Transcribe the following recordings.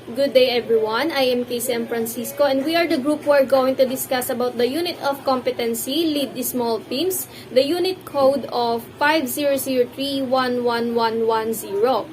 Good day everyone, I am Keicy and Francisco and we are the group who are going to discuss about the unit of competency, lead small teams, the unit code of 5003111110.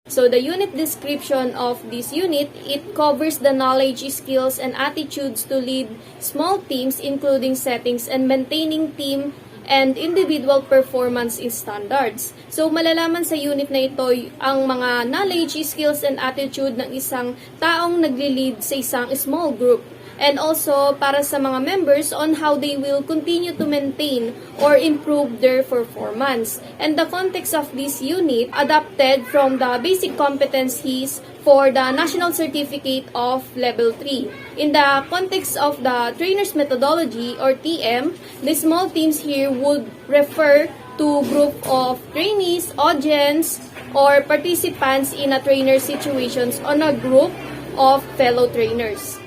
So the unit description of this unit, it covers the knowledge, skills, and attitudes to lead small teams including settings and maintaining team and individual performance standards. So, malalaman sa unit na ito ang mga knowledge, skills, and attitude ng isang taong nagli-lead sa isang small group. And also, para sa mga members on how they will continue to maintain or improve their performance. And the context of this unit adapted from the basic competencies for the National Certificate of Level 3. In the context of the trainer's methodology or TM, the small teams here would refer to group of trainees, audience, or participants in a trainer situations on a group of fellow trainers.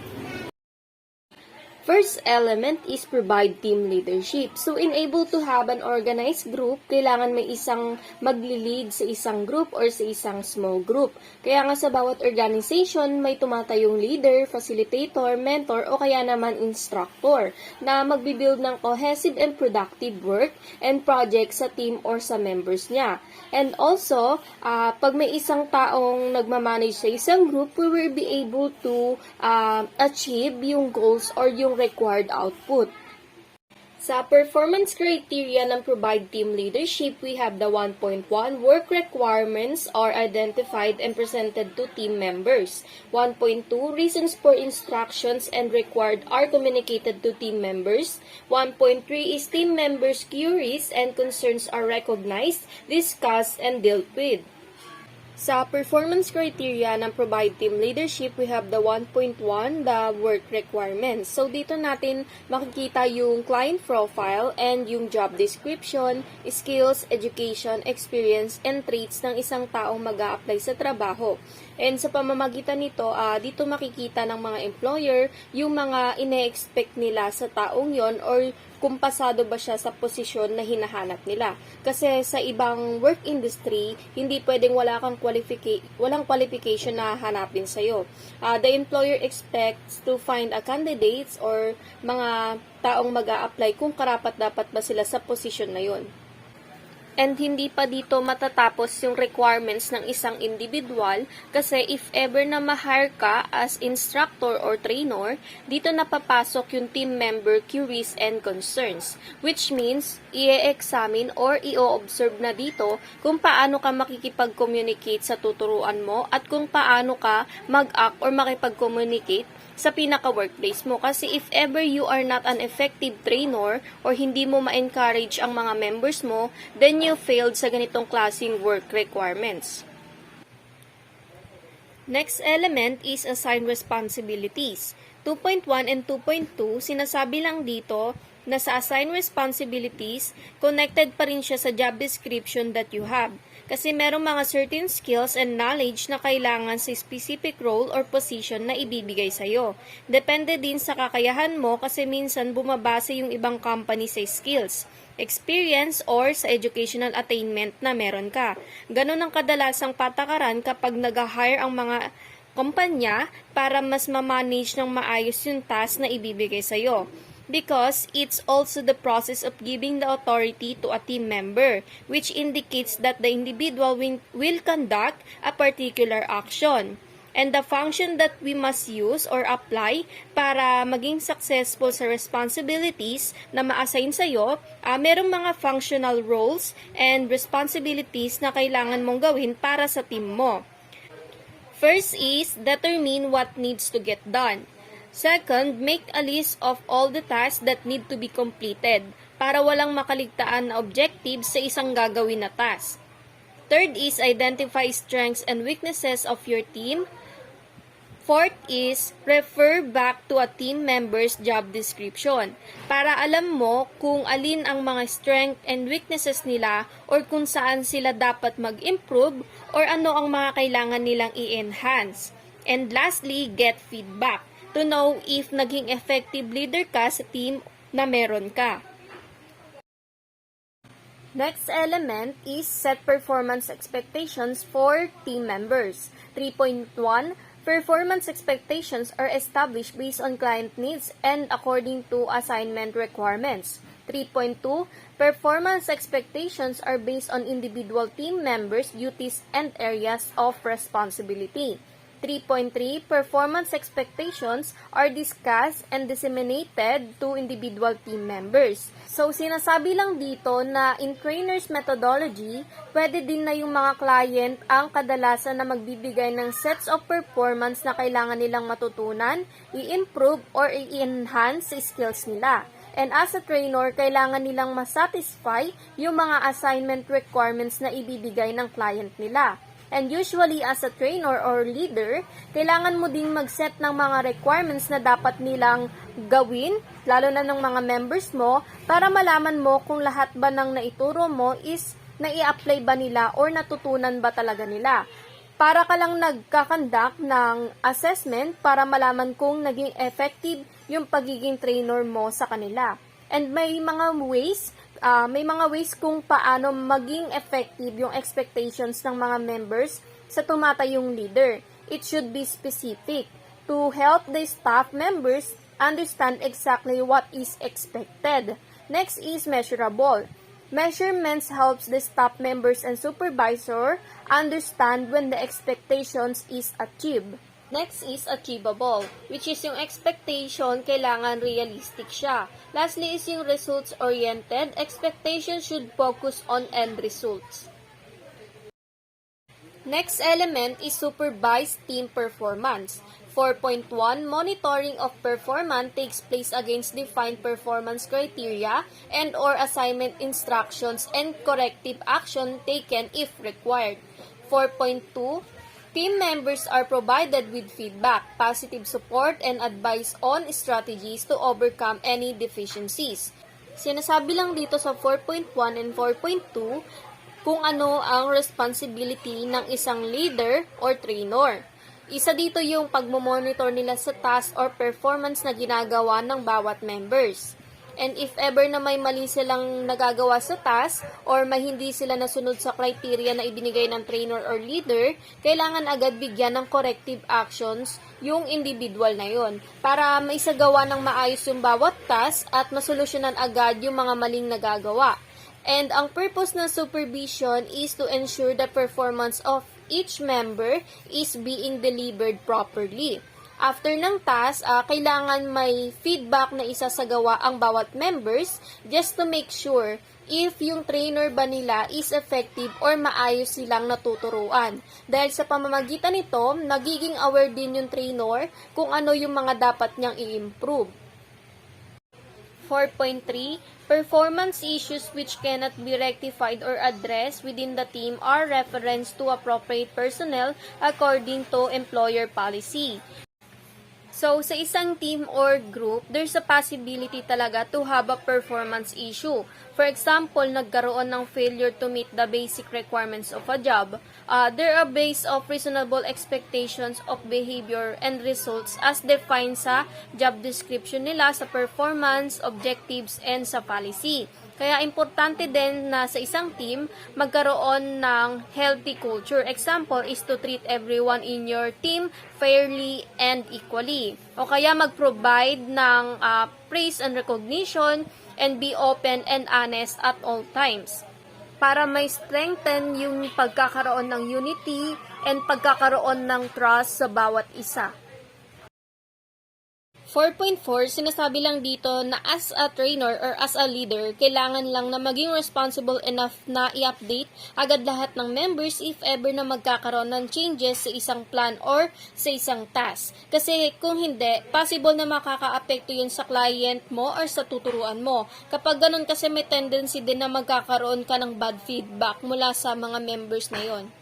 First element is provide team leadership. So, in able to have an organized group, kailangan may isang magli-lead sa isang group or sa isang small group. Kaya nga sa bawat organization, may tumatayong leader, facilitator, mentor, o kaya naman instructor na magbibuild ng cohesive and productive work and project sa team or sa members niya. And also, pag may isang taong nagmamanage sa isang group, we will be able to achieve yung goals or yung required output. Sa performance criteria ng provide team leadership, we have the 1.1, work requirements are identified and presented to team members. 1.2, reasons for instructions and required are communicated to team members. 1.3 is team members' queries and concerns are recognized, discussed, and dealt with. Sa performance criteria ng provide team leadership, we have the 1.1, the work requirements. So, dito natin makikita yung client profile and yung job description, skills, education, experience, and traits ng isang taong mag-a-apply sa trabaho. And sa pamamagitan nito, dito makikita ng mga employer yung mga ine-expect nila sa taong yon or kung pasado ba siya sa posisyon na hinahanap nila. Kasi sa ibang work industry, hindi pwedeng walang qualification na hanapin sa'yo. The employer expects to find a candidates or mga taong mag-a-apply kung karapat-dapat ba sila sa posisyon na yon. And hindi pa dito matatapos yung requirements ng isang individual kasi if ever na ma-hire ka as instructor or trainer, dito napapasok yung team member queries and concerns, which means i-examine or i-observe na dito kung paano ka makikipag-communicate sa tuturuan mo at kung paano ka mag-act or makipag-communicate sa pinaka-workplace mo. Kasi if ever you are not an effective trainer or hindi mo ma-encourage ang mga members mo, then you failed sa ganitong klaseng work requirements. Next element is assign responsibilities. 2.1 and 2.2, sinasabi lang dito na sa assign responsibilities, connected pa rin siya sa job description that you have. Kasi merong mga certain skills and knowledge na kailangan sa specific role or position na ibibigay sa'yo. Depende din sa kakayahan mo kasi minsan bumabase yung ibang company sa skills, experience, or sa educational attainment na meron ka. Ganon ang kadalasang patakaran kapag nag-hire ang mga kumpanya para mas ma-manage ng maayos yung task na ibibigay sa'yo. Because it's also the process of giving the authority to a team member, which indicates that the individual will conduct a particular action. And the function that we must use or apply para maging successful sa responsibilities na ma-assign sa'yo, merong mga functional roles and responsibilities na kailangan mong gawin para sa team mo. First is determine what needs to get done. Second, make a list of all the tasks that need to be completed para walang makaligtaan na objectives sa isang gagawin na task. Third is identify strengths and weaknesses of your team. Fourth is refer back to a team member's job description para alam mo kung alin ang mga strength and weaknesses nila or kung saan sila dapat mag-improve or ano ang mga kailangan nilang i-enhance. And lastly, get feedback to know if naging effective leader ka sa team na meron ka. Next element is set performance expectations for team members. 3.1, Performance expectations are established based on client needs and according to assignment requirements. 3.2. Performance expectations are based on individual team members' duties and areas of responsibility. 3.3. Performance expectations are discussed and disseminated to individual team members. So, sinasabi lang dito na in trainer's methodology, pwede din na yung mga client ang kadalasan na magbibigay ng sets of performance na kailangan nilang matutunan, i-improve, or i-enhance sa skills nila. And as a trainer, kailangan nilang masatisfy yung mga assignment requirements na ibibigay ng client nila. And usually, as a trainer or leader, kailangan mo ding mag-set ng mga requirements na dapat nilang gawin, lalo na ng mga members mo, para malaman mo kung lahat ba ng naituro mo is nai-apply ba nila or natutunan ba talaga nila. Para ka lang nagkakandak ng assessment para malaman kung naging effective yung pagiging trainer mo sa kanila. And may mga ways kung paano maging effective yung expectations ng mga members sa tumatayong leader. It should be specific to help the staff members understand exactly what is expected. Next is measurable. Measurements helps the staff members and supervisor understand when the expectations is achieved. Next is achievable, which is yung expectation, kailangan realistic siya. Lastly is yung results-oriented. Expectation should focus on end results. Next element is supervised team performance. 4.1, monitoring of performance takes place against defined performance criteria and or assignment instructions and corrective action taken if required. 4.2, team members are provided with feedback, positive support, and advice on strategies to overcome any deficiencies. Sinasabi lang dito sa 4.1 and 4.2 kung ano ang responsibility ng isang leader or trainer. Isa dito yung pagmomonitor nila sa task or performance na ginagawa ng bawat members. And if ever na may mali silang nagagawa sa task or may hindi sila nasunod sa criteria na ibinigay ng trainer or leader, kailangan agad bigyan ng corrective actions yung individual na yon para maisagawa ng maayos yung bawat task at masolusyonan agad yung mga maling nagagawa. And ang purpose ng supervision is to ensure the performance of each member is being delivered properly. After ng task, kailangan may feedback na isasagawa ang bawat members just to make sure if yung trainer ba nila is effective or maayos silang natuturuan. Dahil sa pamamagitan nito, nagiging aware din yung trainer kung ano yung mga dapat niyang i-improve. 4.3, performance issues which cannot be rectified or addressed within the team are referenced to appropriate personnel according to employer policy. So, sa isang team or group, there's a possibility talaga to have a performance issue. For example, nagkaroon ng failure to meet the basic requirements of a job. There are based of reasonable expectations of behavior and results as defined sa job description nila, sa performance, objectives, and sa policy. Kaya importante din na sa isang team magkaroon ng healthy culture. Example is to treat everyone in your team fairly and equally. O kaya mag-provide ng praise and recognition and be open and honest at all times. Para may strengthen yung pagkakaroon ng unity and pagkakaroon ng trust sa bawat isa. 4.4, sinasabi lang dito na as a trainer or as a leader, kailangan lang na maging responsible enough na i-update agad lahat ng members if ever na magkakaroon ng changes sa isang plan or sa isang task. Kasi kung hindi, possible na makaka-apekto yun sa client mo or sa tuturuan mo. Kapag ganun kasi may tendency din na magkakaroon ka ng bad feedback mula sa mga members na yon.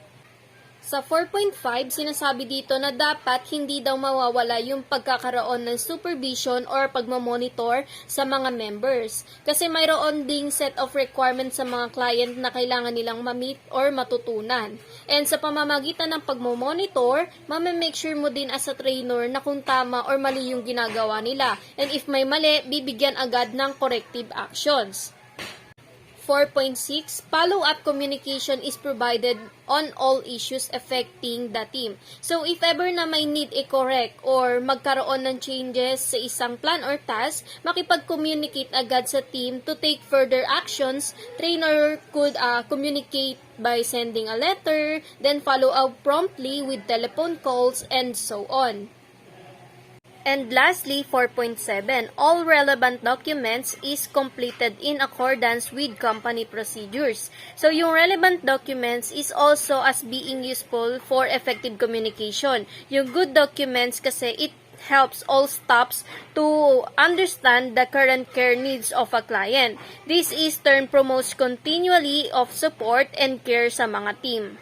Sa 4.5, sinasabi dito na dapat hindi daw mawawala yung pagkakaroon ng supervision or pagmamonitor sa mga members. Kasi mayroon ding set of requirements sa mga client na kailangan nilang ma-meet or matutunan. And sa pamamagitan ng pagmamonitor, mamamake sure mo din as a trainer na kung tama or mali yung ginagawa nila. And if may mali, bibigyan agad ng corrective actions. 4.6, follow-up communication is provided on all issues affecting the team. So, if ever na may need i-correct or magkaroon ng changes sa isang plan or task, makipag-communicate agad sa team to take further actions. Trainer could communicate by sending a letter, then follow up promptly with telephone calls, and so on. And lastly, 4.7, all relevant documents is completed in accordance with company procedures. So, yung relevant documents is also as being useful for effective communication. Yung good documents kasi it helps all staffs to understand the current care needs of a client. This is turn promotes continually of support and care sa mga team.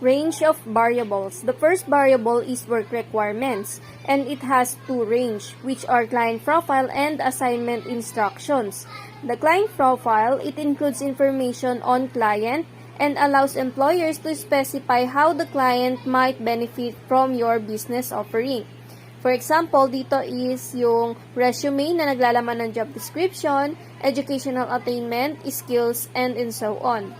Range of variables. The first variable is work requirements, and it has two range, which are client profile and assignment instructions. The client profile, it includes information on client and allows employers to specify how the client might benefit from your business offering. For example, dito is yung resume na naglalaman ng job description, educational attainment, skills, and so on.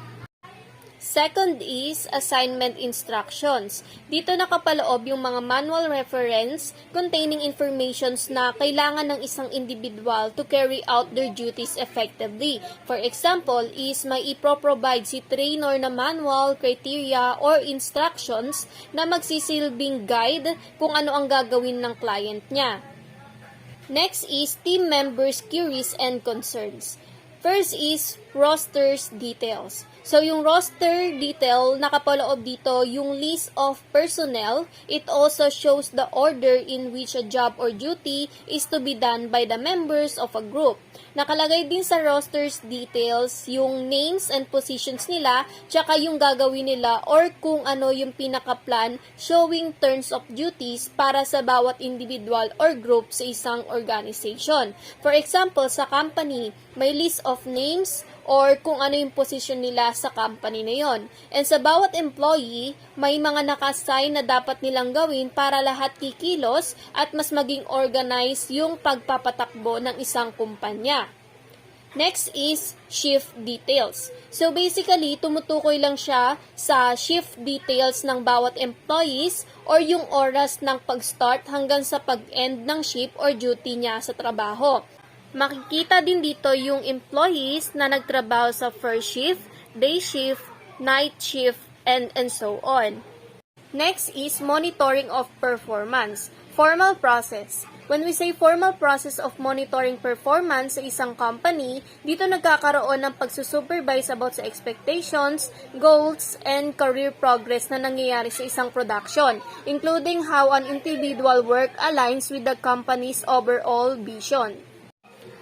Second is assignment instructions. Dito nakapaloob yung mga manual reference containing informations na kailangan ng isang individual to carry out their duties effectively. For example, is may ipro-provide si trainer na manual, criteria, or instructions na magsisilbing guide kung ano ang gagawin ng client niya. Next is team members' queries and concerns. First is rosters details. So, yung roster detail, nakapaloob dito yung list of personnel. It also shows the order in which a job or duty is to be done by the members of a group. Nakalagay din sa rosters details yung names and positions nila, tsaka yung gagawin nila or kung ano yung pinaka-plan showing turns of duties para sa bawat individual or group sa isang organization. For example, sa company, may list of names or kung ano yung position nila sa company na yon. And sa bawat employee, may mga naka-assign na dapat nilang gawin para lahat kikilos at mas maging organized yung pagpapatakbo ng isang kumpanya. Next is shift details. So basically, tumutukoy lang siya sa shift details ng bawat employees or yung oras ng pag-start hanggang sa pag-end ng shift or duty niya sa trabaho. Makikita din dito yung employees na nagtrabaho sa first shift, day shift, night shift, and so on. Next is monitoring of performance. Formal process. When we say formal process of monitoring performance sa isang company, dito nagkakaroon ng pagsusupervise about sa expectations, goals, and career progress na nangyayari sa isang production, including how an individual work aligns with the company's overall vision.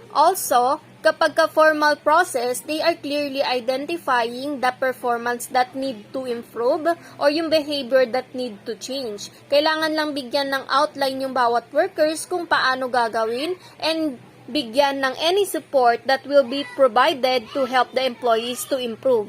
Also, kapag ka-formal process, they are clearly identifying the performance that need to improve or yung behavior that need to change. Kailangan lang bigyan ng outline yung bawat workers kung paano gagawin and bigyan ng any support that will be provided to help the employees to improve.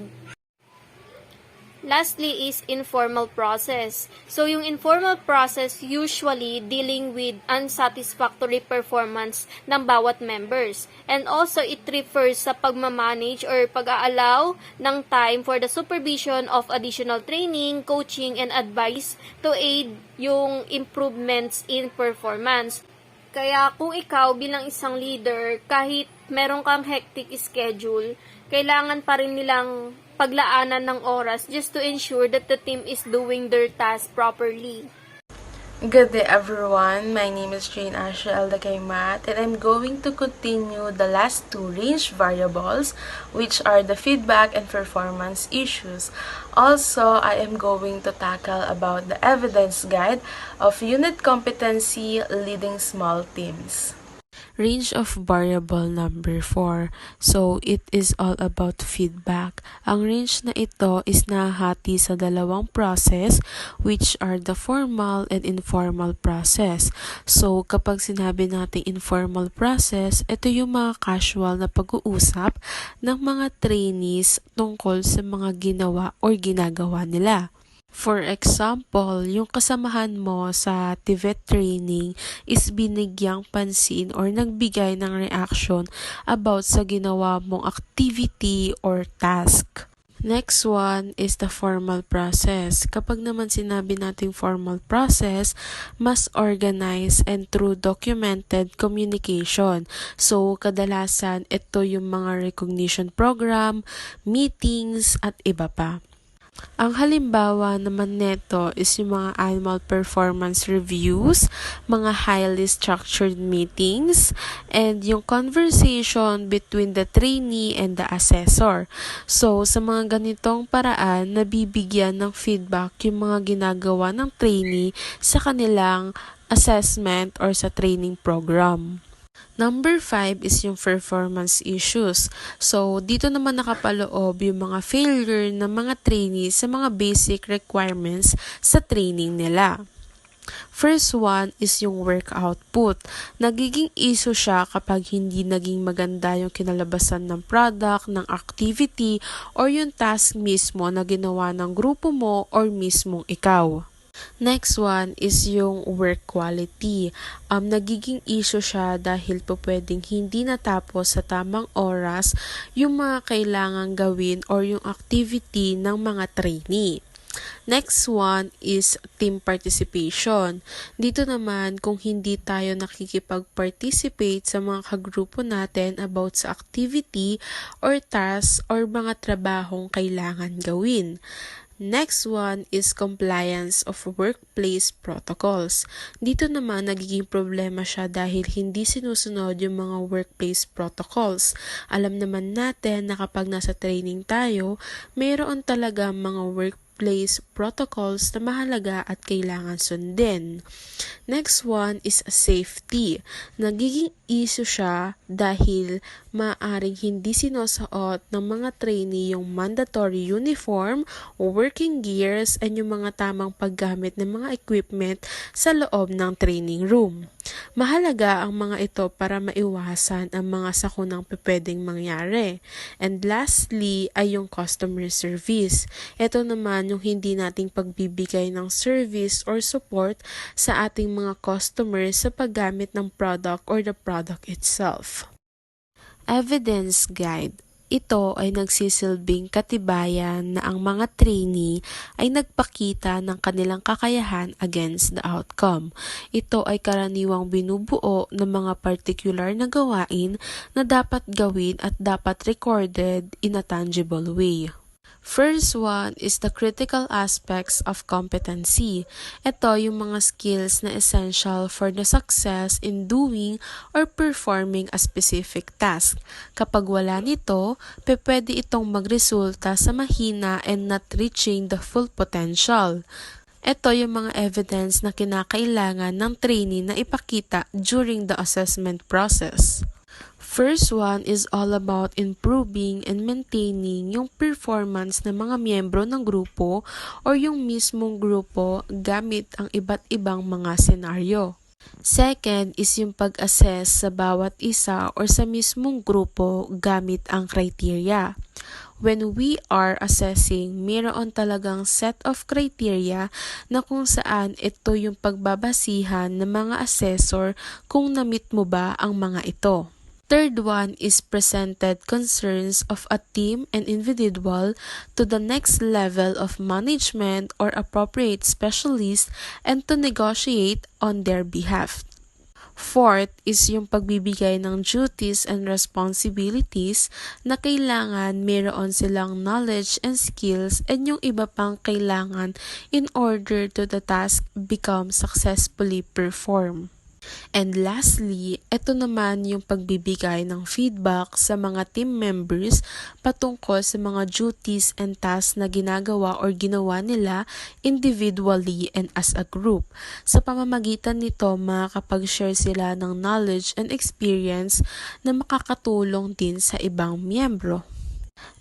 Lastly is informal process. So, yung informal process usually dealing with unsatisfactory performance ng bawat members. And also, it refers sa pagmamanage or pag-aalaw ng time for the supervision of additional training, coaching, and advice to aid yung improvements in performance. Kaya kung ikaw bilang isang leader, kahit meron kang hectic schedule, kailangan pa rin nilang paglaanan ng oras just to ensure that the team is doing their task properly. Good day everyone, my name is Jane Asha DACAIMAT and I'm going to continue the last two range variables which are the feedback and performance issues. Also, I am going to tackle about the evidence guide of unit competency leading small teams. Range of variable number 4. So, it is all about feedback. Ang range na ito is nahati sa dalawang process which are the formal and informal process. So, kapag sinabi natin informal process, ito yung mga casual na pag-uusap ng mga trainees tungkol sa mga ginawa or ginagawa nila. For example, yung kasamahan mo sa TVET training is binigyang pansin or nagbigay ng reaction about sa ginawa mong activity or task. Next one is the formal process. Kapag naman sinabi nating formal process, mas organized and through documented communication. So, kadalasan ito yung mga recognition program, meetings, at iba pa. Ang halimbawa naman neto is yung mga annual performance reviews, mga highly structured meetings, and yung conversation between the trainee and the assessor. So, sa mga ganitong paraan, nabibigyan ng feedback yung mga ginagawa ng trainee sa kanilang assessment or sa training program. Number 5 is yung performance issues. So, dito naman nakapaloob yung mga failure ng mga trainees sa mga basic requirements sa training nila. First one is yung work output. Nagiging issue siya kapag hindi naging maganda yung kinalabasan ng product, ng activity, or yung task mismo na ginawa ng grupo mo or mismong ikaw. Next one is yung work quality. Nagiging issue siya dahil po pwedeng hindi natapos sa tamang oras yung mga kailangang gawin or yung activity ng mga trainee. Next one is team participation. Dito naman, kung hindi tayo nakikipag-participate sa mga kagrupo natin about sa activity or task or mga trabahong kailangan gawin. Next one is compliance of workplace protocols. Dito naman nagiging problema siya dahil hindi sinusunod yung mga workplace protocols. Alam naman natin na kapag nasa training tayo, mayroon talaga mga workplace protocols na mahalaga at kailangan sundin. Next one is safety. Nagiging issue siya dahil maaaring hindi sinusuot ng mga trainee yung mandatory uniform, working gears, and yung mga tamang paggamit ng mga equipment sa loob ng training room. Mahalaga ang mga ito para maiwasan ang mga sakunang pwedeng mangyari. And lastly ay yung customer service. Ito naman yung hindi nating pagbibigay ng service or support sa ating mga customers sa paggamit ng product or the product itself. Evidence guide. Ito ay nagsisilbing katibayan na ang mga trainee ay nagpakita ng kanilang kakayahan against the outcome. Ito ay karaniwang binubuo ng mga particular na gawain na dapat gawin at dapat recorded in a tangible way. First one is the critical aspects of competency. Ito yung mga skills na essential for the success in doing or performing a specific task. Kapag wala nito, pwede itong magresulta sa mahina and not reaching the full potential. Ito yung mga evidence na kinakailangan ng trainee na ipakita during the assessment process. First one is all about improving and maintaining yung performance ng mga miyembro ng grupo or yung mismong grupo gamit ang iba't ibang mga senaryo. Second is yung pag-assess sa bawat isa or sa mismong grupo gamit ang criteria. When we are assessing, mayroon talagang set of criteria na kung saan ito yung pagbabasihan ng mga assessor kung na-meet mo ba ang mga ito. Third one is presented concerns of a team and individual to the next level of management or appropriate specialist and to negotiate on their behalf. Fourth is yung pagbibigay ng duties and responsibilities na kailangan mayroon silang knowledge and skills and yung iba pang kailangan in order to the task become successfully performed. And lastly, ito naman yung pagbibigay ng feedback sa mga team members patungkol sa mga duties and tasks na ginagawa or ginawa nila individually and as a group. Sa pamamagitan nito, makakapag-share sila ng knowledge and experience na makakatulong din sa ibang miyembro.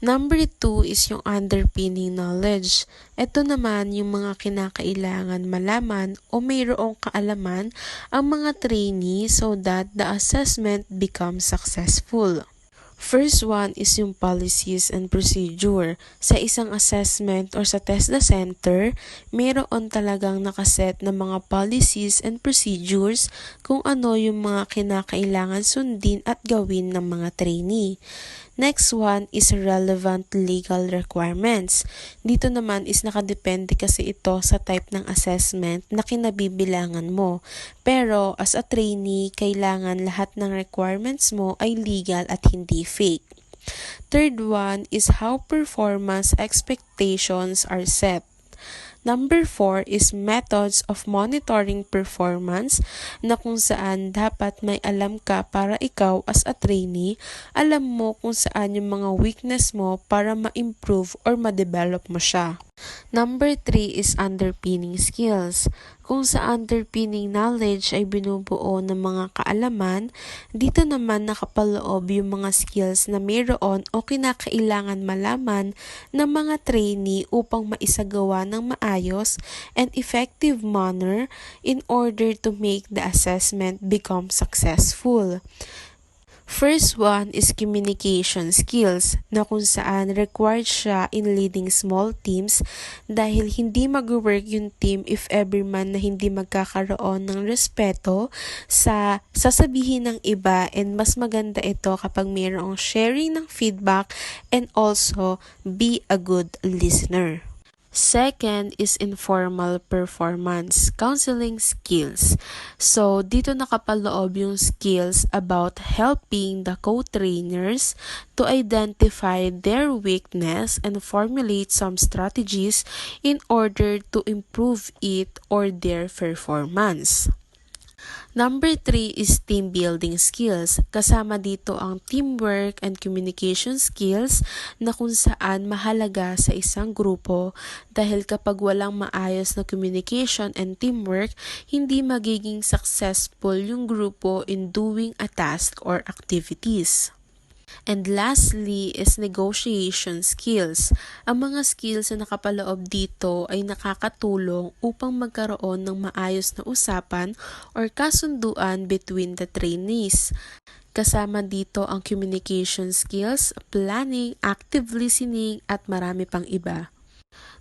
Number 2 is yung underpinning knowledge. Ito naman yung mga kinakailangan malaman o mayroong kaalaman ang mga trainee so that the assessment becomes successful. First one is yung policies and procedure. Sa isang assessment or sa TESDA Center, mayroon talagang nakaset na mga policies and procedures kung ano yung mga kinakailangan sundin at gawin ng mga trainee. Next one is relevant legal requirements. Dito naman is nakadepende kasi ito sa type ng assessment na kinabibilangan mo. Pero as a trainee, kailangan lahat ng requirements mo ay legal at hindi fake. Third one is how performance expectations are set. Number 4 is methods of monitoring performance na kung saan dapat may alam ka para ikaw as a trainee, alam mo kung saan yung mga weakness mo para ma-improve or ma-develop mo siya. Number 3 is underpinning skills. Kung sa underpinning knowledge ay binubuo ng mga kaalaman, dito naman nakapaloob yung mga skills na mayroon o kinakailangan malaman ng mga trainee upang maisagawa ng maayos and effective manner in order to make the assessment become successful. First one is communication skills na kung saan required siya in leading small teams dahil hindi mag-work yung team if ever man na hindi magkakaroon ng respeto sa sasabihin ng iba, and mas maganda ito kapag mayroong sharing ng feedback and also be a good listener. Second is informal performance, counseling skills. So, dito nakapaloob yung skills about helping the co-trainers to identify their weakness and formulate some strategies in order to improve it or their performance. Number 3 is team building skills. Kasama dito ang teamwork and communication skills na kung saan mahalaga sa isang grupo dahil kapag walang maayos na communication and teamwork, hindi magiging successful yung grupo in doing a task or activities. And lastly is negotiation skills. Ang mga skills na nakapaloob dito ay nakakatulong upang magkaroon ng maayos na usapan or kasunduan between the trainees. Kasama dito ang communication skills, planning, active listening at marami pang iba.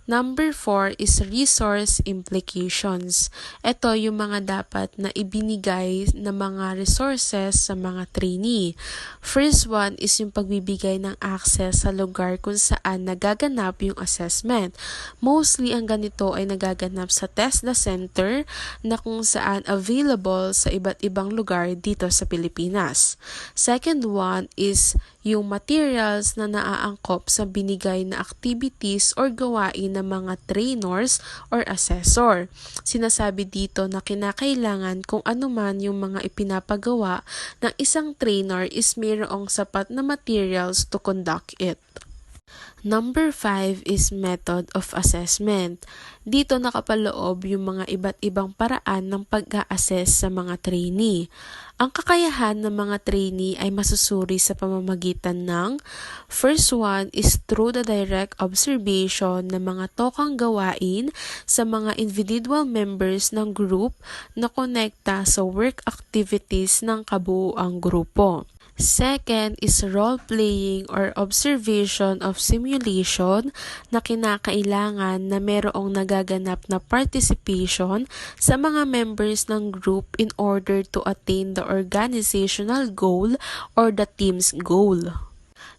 Number 4 is resource implications. Ito yung mga dapat na ibinigay na mga resources sa mga trainee. First one is yung pagbibigay ng access sa lugar kung saan nagaganap yung assessment. Mostly ang ganito ay nagaganap sa TESDA Center na kung saan available sa iba't ibang lugar dito sa Pilipinas. Second one is yung materials na naaangkop sa binigay na activities or gawain ng mga trainers or assessor. Sinasabi dito na kinakailangan kung ano man yung mga ipinapagawa ng isang trainer is mayroong sapat na materials to conduct it. Number 5 is method of assessment. Dito nakapaloob yung mga iba't ibang paraan ng pag-a-assess sa mga trainee. Ang kakayahan ng mga trainee ay masusuri sa pamamagitan ng first one is through the direct observation ng mga tokang gawain sa mga individual members ng group na konekta sa work activities ng kabuuang grupo. Second is role-playing or observation of simulation na kinakailangan na merong nagaganap na participation sa mga members ng group in order to attain the organizational goal or the team's goal.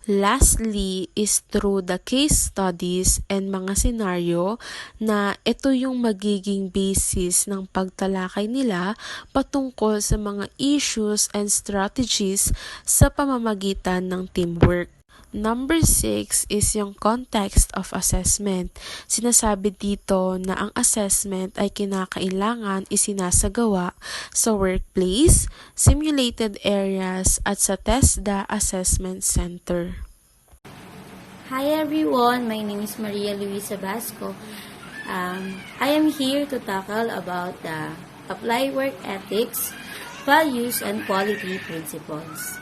Lastly is through the case studies and mga senaryo na ito yung magiging basis ng pagtalakay nila patungkol sa mga issues and strategies sa pamamagitan ng teamwork. Number 6 is yung context of assessment. Sinasabi dito na ang assessment ay kinakailangan isinasagawa sa workplace, simulated areas at sa TESDA Assessment Center. Hi everyone, my name is LUISA BASCO. I am here to tackle about the apply work ethics, values, and quality principles.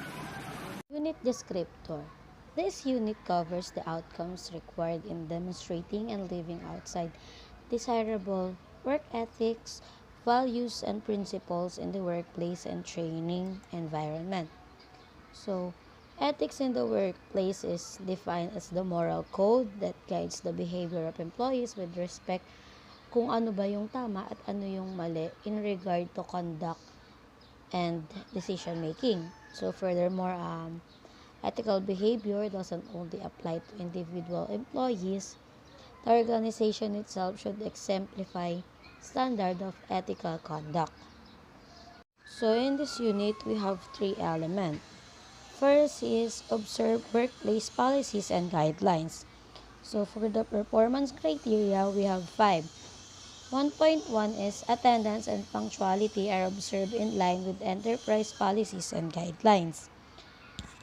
Unit Descriptor. This unit covers the outcomes required in demonstrating and living outside desirable work ethics, values, and principles in the workplace and training environment. So, Ethics in the workplace is defined as the moral code that guides the behavior of employees with respect kung ano ba yung tama at ano yung mali in regard to conduct and decision making. So furthermore, ethical behavior doesn't only apply to individual employees. The organization itself should exemplify standard of ethical conduct. So in this unit, we have three elements. First is observe workplace policies and guidelines. So for the performance criteria, we have 5. 1.1 is attendance and punctuality are observed in line with enterprise policies and guidelines.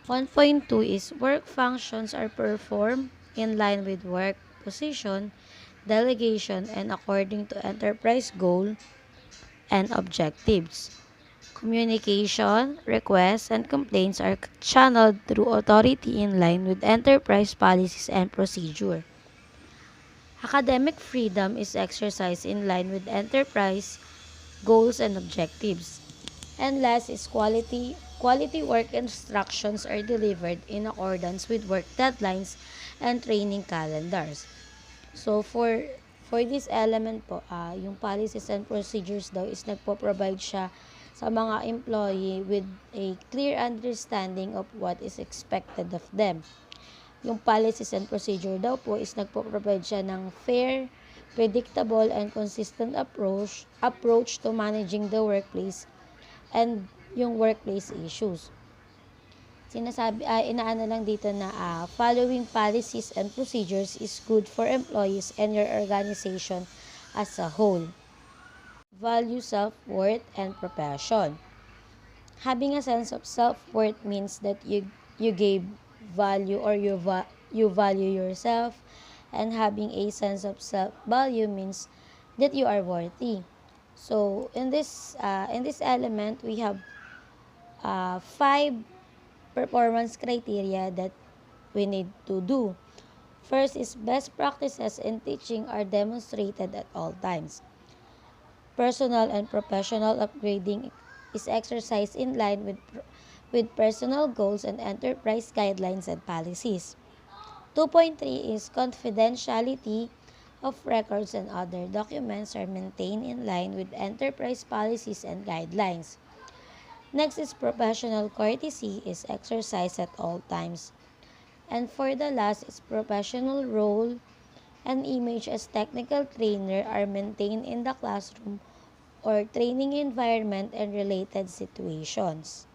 1.2 is work functions are performed in line with work position, delegation, and according to enterprise goal and objectives. Communication, requests, and complaints are channeled through authority in line with enterprise policies and procedure. Academic freedom is exercised in line with enterprise goals and objectives. And last is quality. Quality work instructions are delivered in accordance with work deadlines and training calendars. So for this element po, yung policies and procedures daw is nagpo-provide siya sa mga employee with a clear understanding of what is expected of them. Yung policies and procedure daw po is nagpo-provide siya ng fair, predictable, and consistent approach to managing the workplace and yung workplace issues. Inaano lang dito na following policies and procedures is good for employees and your organization as a whole. Value self-worth and profession. Having a sense of self-worth means that you gave value or you value yourself, and having a sense of self-value means that you are worthy. So in this element, we have 5 performance criteria that we need to do. First is best practices in teaching are demonstrated at all times. Personal and professional upgrading is exercised in line with personal goals and enterprise guidelines and policies. 2.3 is confidentiality of records and other documents are maintained in line with enterprise policies and guidelines. Next is professional courtesy is exercised at all times. And for the last is professional role and image as technical trainer are maintained in the classroom or training environment and related situations.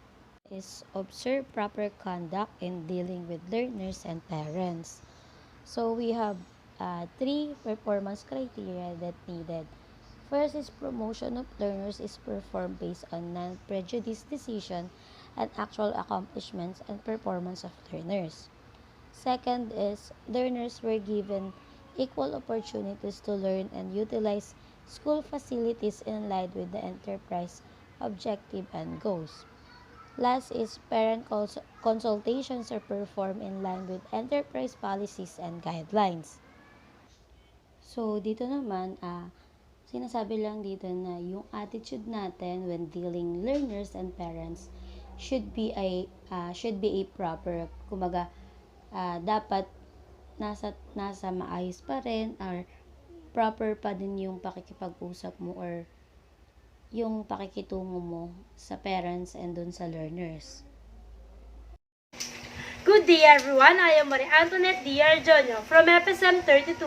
Is observe proper conduct in dealing with learners and parents. So we have 3 performance criteria that needed. First is promotion of learners is performed based on non-prejudice decision and actual accomplishments and performance of learners. Second is learners were given equal opportunities to learn and utilize school facilities in line with the enterprise objective and goals. Last is parent consultations are performed in line with enterprise policies and guidelines. So dito naman, sinasabi lang dito na yung attitude natin when dealing learners and parents should be a proper, kumaga dapat nasa maayos pa rin or proper pa din yung pakikipag-usap mo or yung pakikitungo mo sa parents and dun sa learners. Good day everyone, I am Antoinette DIONIO from FSM 32,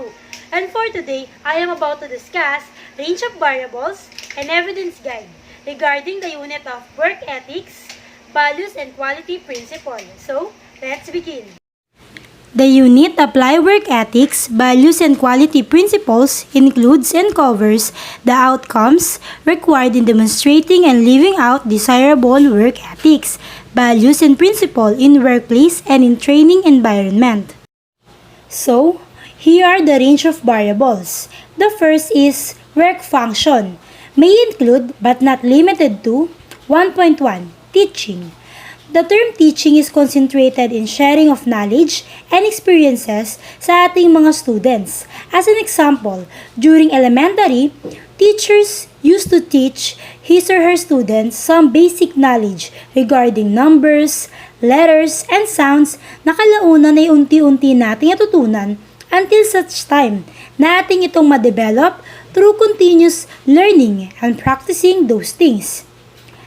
and for today, I am about to discuss range of variables and evidence guide regarding the unit of work ethics, values, and quality principles. So, let's begin. The unit Apply Work Ethics, Values, and Quality Principles includes and covers the outcomes required in demonstrating and living out desirable work ethics, values, and principles in workplace and in training environment. So, here are the range of variables. The first is work function. May include but not limited to 1.1 teaching. The term teaching is concentrated in sharing of knowledge and experiences sa ating mga students. As an example, during elementary, teachers used to teach his or her students some basic knowledge regarding numbers, letters, and sounds na kalaunan ay unti-unti nating natutunan until such time na ating itong ma-develop through continuous learning and practicing those things.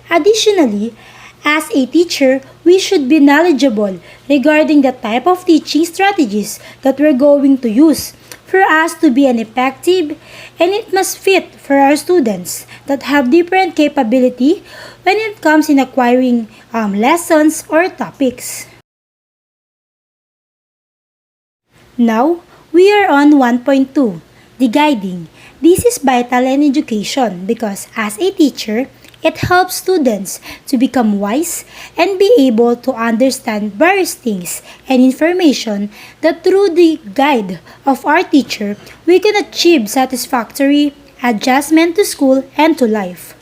Additionally, as a teacher, we should be knowledgeable regarding the type of teaching strategies that we're going to use for us to be an effective, and it must fit for our students that have different capability when it comes in acquiring lessons or topics. Now, we are on 1.2, the guiding. This is vital in education because as a teacher, it helps students to become wise and be able to understand various things and information that through the guide of our teacher, we can achieve satisfactory adjustment to school and to life.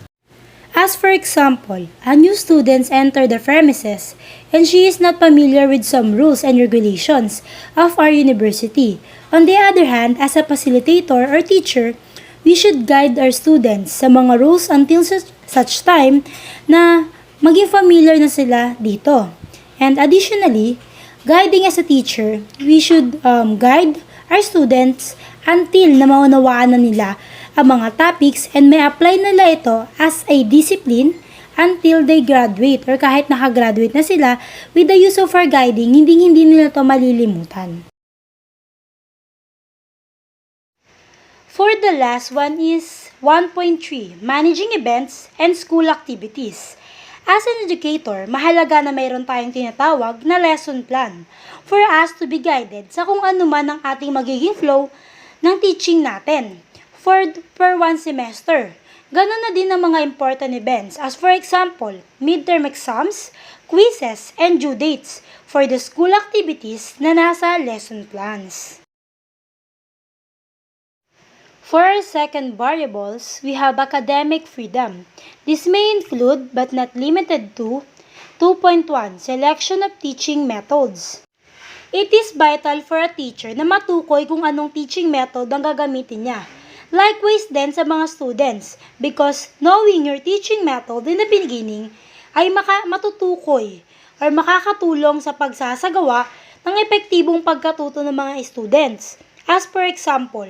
As for example, a new student enters the premises and she is not familiar with some rules and regulations of our university. On the other hand, as a facilitator or teacher, we should guide our students sa mga rules until such time na maging familiar na sila dito. And additionally, guiding as a teacher, we should guide our students until na maunawaan na nila ang mga topics and may apply nila ito as a discipline until they graduate or kahit nakagraduate na sila, with the use of our guiding, hindi nila ito malilimutan. For the last one is 1.3, managing events and school activities. As an educator, mahalaga na mayroon tayong tinatawag na lesson plan for us to be guided sa kung ano man ang ating magiging flow ng teaching natin per one semester. Ganon na din ang mga important events as for example, midterm exams, quizzes, and due dates for the school activities na nasa lesson plans. For our second variables, we have academic freedom. This may include but not limited to 2.1, selection of teaching methods. It is vital for a teacher na matukoy kung anong teaching method ang gagamitin niya. Likewise din sa mga students because knowing your teaching method in the beginning ay matutukoy or makakatulong sa pagsasagawa ng epektibong pagkatuto ng mga students. As for example,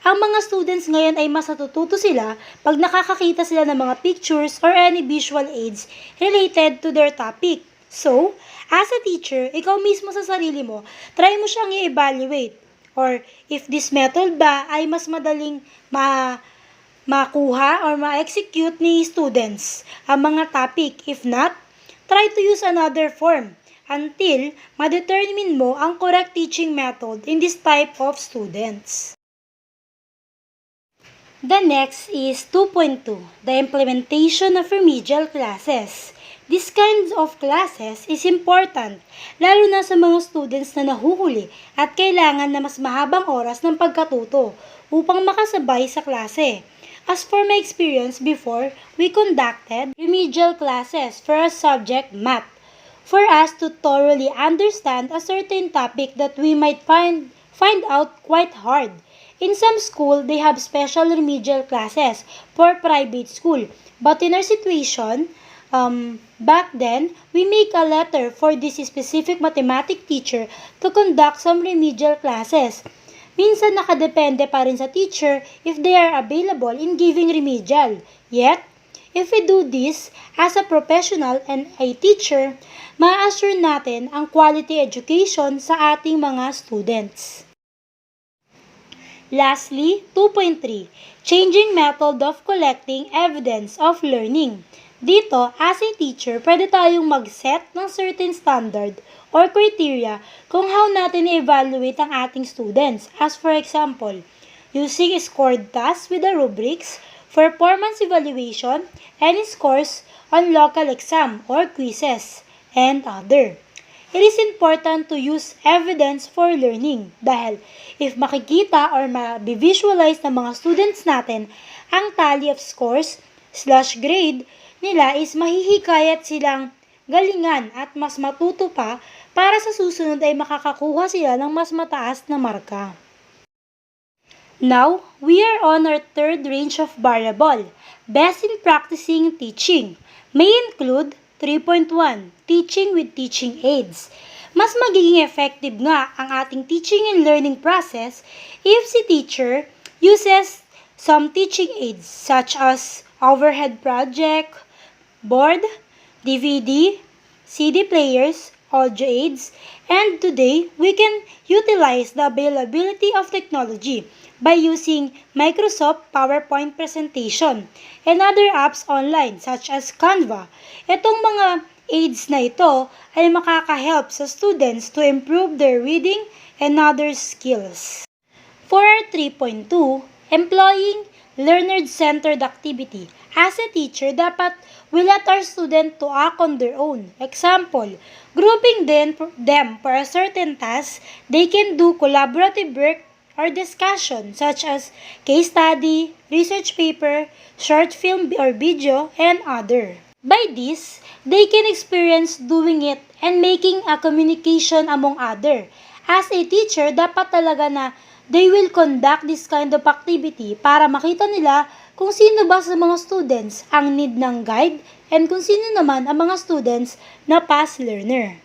ang mga students ngayon ay mas natututo sila pag nakakakita sila ng mga pictures or any visual aids related to their topic. So, as a teacher, ikaw mismo sa sarili mo, try mo siyang i-evaluate. Or if this method ba ay mas madaling makuha or ma-execute ni students ang mga topic. If not, try to use another form until ma-determine mo ang correct teaching method in this type of students. The next is 2.2, the implementation of remedial classes. This kind of classes is important, lalo na sa mga students na nahuhuli at kailangan na mas mahabang oras ng pagkatuto upang makasabay sa klase. As for my experience before, we conducted remedial classes for a subject math for us to thoroughly understand a certain topic that we might find out quite hard. In some school, they have special remedial classes for private school, but in our situation, back then, we make a letter for this specific mathematics teacher to conduct some remedial classes. Minsan nakadepende pa rin sa teacher if they are available in giving remedial. Yet, if we do this as a professional and a teacher, ma-assure natin ang quality education sa ating mga students. Lastly, 2.3, changing method of collecting evidence of learning. Dito, as a teacher, pwede tayong mag-set ng certain standard or criteria kung how natin i-evaluate ang ating students. As for example, using scored tasks with the rubrics, performance evaluation, and scores on local exam or quizzes, and other. It is important to use evidence for learning dahil if makikita or ma-visualize ng mga students natin ang tally of scores / grade nila is mahihikayat silang galingan at mas matuto pa para sa susunod ay makakakuha sila ng mas mataas na marka. Now, we are on our third range of variable, best in practicing teaching. May include 3.1, teaching with teaching aids. Mas magiging effective nga ang ating teaching and learning process if si teacher uses some teaching aids such as overhead project, board, DVD, CD players, audio aids, and today we can utilize the availability of technology by using Microsoft PowerPoint presentation and other apps online such as Canva. Itong mga aids na ito ay makaka-help sa students to improve their reading and other skills. For our 3.2, employing learner-centered activity. As a teacher, dapat we let our student to act on their own. Example, grouping them for a certain task, they can do collaborative work or discussion such as case study, research paper, short film or video, and other. By this, they can experience doing it and making a communication among other. As a teacher, dapat talaga na they will conduct this kind of activity para makita nila kung sino ba sa mga students ang need ng guide and kung sino naman ang mga students na past learner.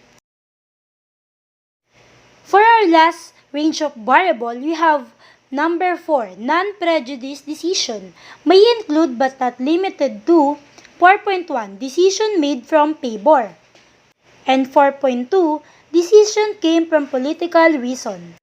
For our last range of variable, we have number 4, non-prejudice decision. May include but not limited to 4.1, decision made from favor. And 4.2, decision came from political reason.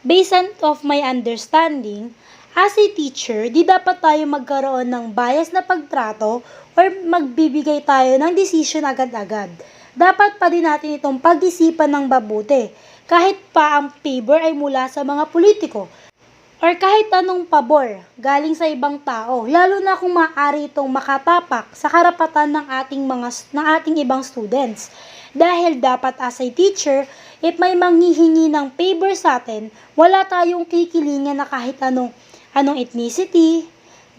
Based on of my understanding, as a teacher, di dapat tayo magkaroon ng bias na pagtrato or magbibigay tayo ng decision agad-agad. Dapat pa din natin itong pag-isipan ng mabuti, kahit pa ang favor ay mula sa mga politiko or kahit anong pabor galing sa ibang tao, lalo na kung maaari itong makatapak sa karapatan ng ating ibang students. Dahil dapat as a teacher, if may manghihingi ng favor sa atin, wala tayong kikilingan na kahit anong ethnicity,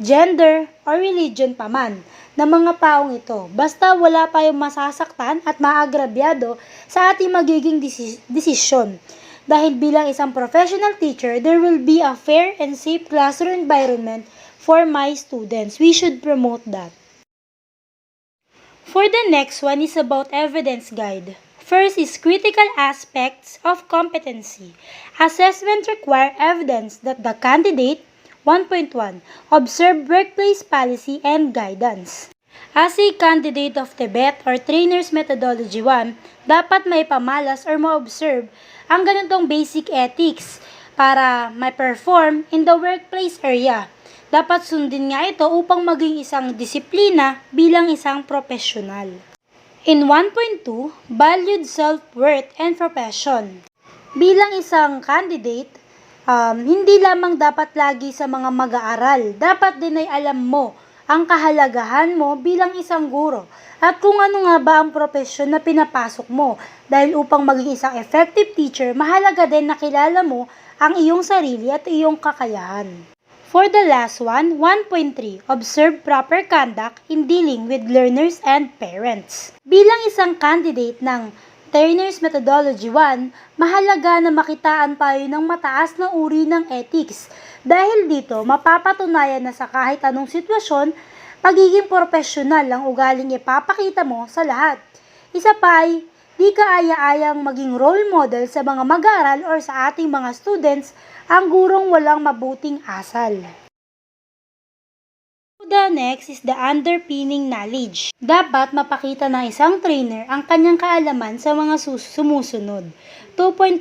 gender, or religion pa man ng mga taong ito. Basta wala tayong masasaktan at maagrabyado sa ating magiging desisyon. Dahil bilang isang professional teacher, there will be a fair and safe classroom environment for my students. We should promote that. For the next one is about evidence guide. First is critical aspects of competency. Assessment require evidence that the candidate 1.1 observe workplace policy and guidance. As a candidate of TEBET or Trainer's Methodology 1, dapat may pamalas or ma-observe ang ganitong basic ethics para ma-perform in the workplace area. Dapat sundin nga ito upang maging isang disiplina bilang isang profesional. In 1.2, valued self-worth and profession. Bilang isang candidate, hindi lamang dapat lagi sa mga mag-aaral. Dapat din ay alam mo ang kahalagahan mo bilang isang guro at kung ano nga ba ang profesyon na pinapasok mo. Dahil upang maging isang effective teacher, mahalaga din na kilala mo ang iyong sarili at iyong kakayahan. For the last one, 1.3, observe proper conduct in dealing with learners and parents. Bilang isang candidate ng Trainer's Methodology 1, mahalaga na makitaan tayo ng mataas na uri ng ethics. Dahil dito, mapapatunayan na sa kahit anong sitwasyon, pagiging profesional ang ugaling ipapakita mo sa lahat. Isa pa ay, di ka aya-ayang maging role model sa mga mag-aaral or sa ating mga students ang gurong walang mabuting asal. The next is the underpinning knowledge. Dapat mapakita ng isang trainer ang kanyang kaalaman sa mga sumusunod. 2.1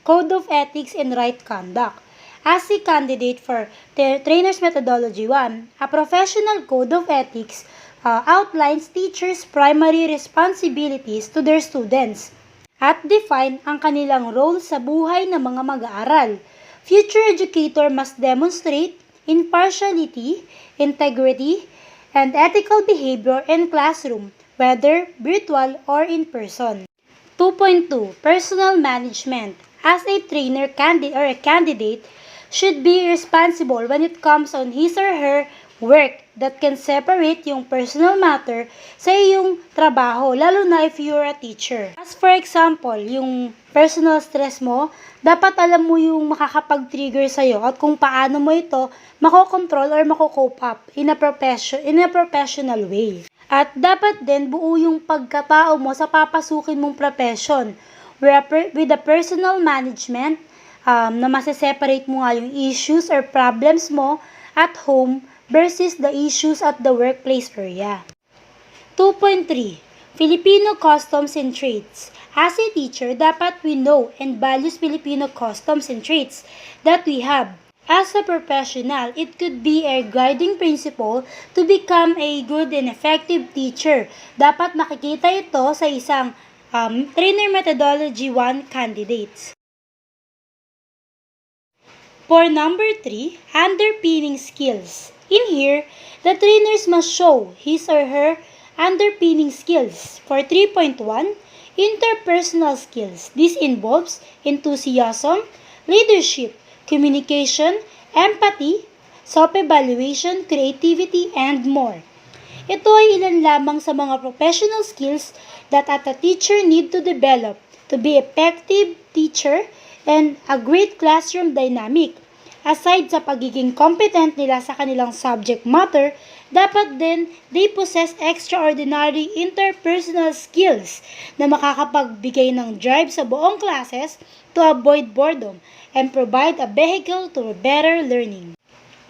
Code of Ethics and Right Conduct. As a candidate for Trainer's Methodology 1, a professional code of ethics outlines teachers' primary responsibilities to their students at define ang kanilang role sa buhay ng mga mag-aaral. Future educator must demonstrate impartiality, integrity, and ethical behavior in classroom, whether virtual or in person. 2.2 Personal management. As a trainer or a candidate, should be responsible when it comes on his or her work that can separate yung personal matter sa iyong trabaho, lalo na if you're a teacher. As for example, yung personal stress mo, dapat alam mo yung makakapag-trigger sa'yo at kung paano mo ito makokontrol or makocope up in a professional way. At dapat din buo yung pagkatao mo sa papasukin mong profession with the personal management, na maseseparate mo nga yung issues or problems mo at home versus the issues at the workplace area. 2.3. Filipino customs and traits. As a teacher, dapat we know and values Filipino customs and traits that we have. As a professional, it could be a guiding principle to become a good and effective teacher. Dapat makikita ito sa isang trainer methodology 1 candidates. For number 3, underpinning skills. In here, the trainers must show his or her underpinning skills. For 3.1, interpersonal skills. This involves enthusiasm, leadership, communication, empathy, self-evaluation, creativity, and more. Ito ay ilan lamang sa mga professional skills that a teacher need to develop to be effective teacher and a great classroom dynamic. Aside sa pagiging competent nila sa kanilang subject matter, dapat din they possess extraordinary interpersonal skills na makakapagbigay ng drive sa buong classes to avoid boredom and provide a vehicle to better learning.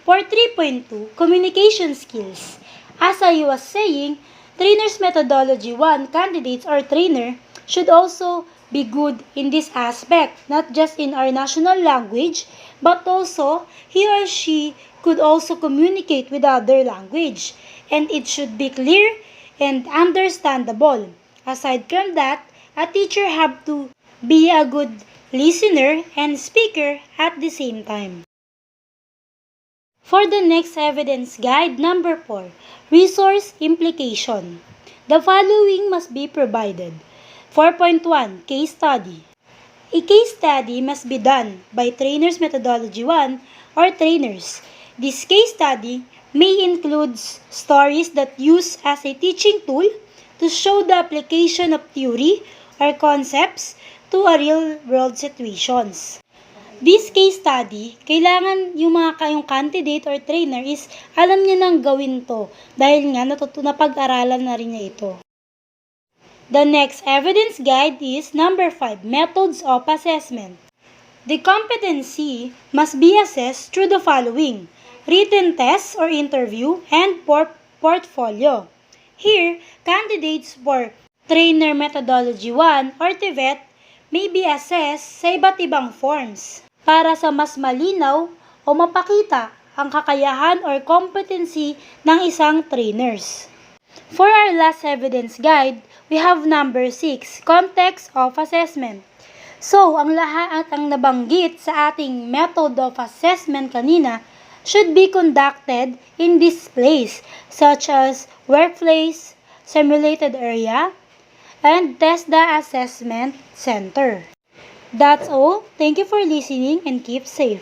For 3.2, communication skills. As I was saying, trainer's methodology 1 candidates or trainer should also be good in this aspect, not just in our national language, but also he or she could also communicate with other language, and it should be clear and understandable. Aside from that, a teacher have to be a good listener and speaker at the same time. For the next evidence guide, number 4, resource implication. The following must be provided. 4.1, case study. A case study must be done by trainer's methodology 1 or trainers. This case study may include stories that use as a teaching tool to show the application of theory or concepts to a real-world situations. This case study, kailangan yung kayong candidate or trainer is alam niya nang gawin to dahil nga napag-aralan na rin niya ito. The next evidence guide is number 5, methods of assessment. The competency must be assessed through the following: written tests or interview and portfolio. Here, candidates for trainer methodology 1 or TVET may be assessed sa iba't ibang forms para sa mas malinaw o mapakita ang kakayahan or competency ng isang trainers. For our last evidence guide, we have number 6, context of assessment. So, ang lahat ang nabanggit sa ating method of assessment kanina should be conducted in this place, such as workplace, simulated area, and TESDA Assessment Center. That's all. Thank you for listening and keep safe.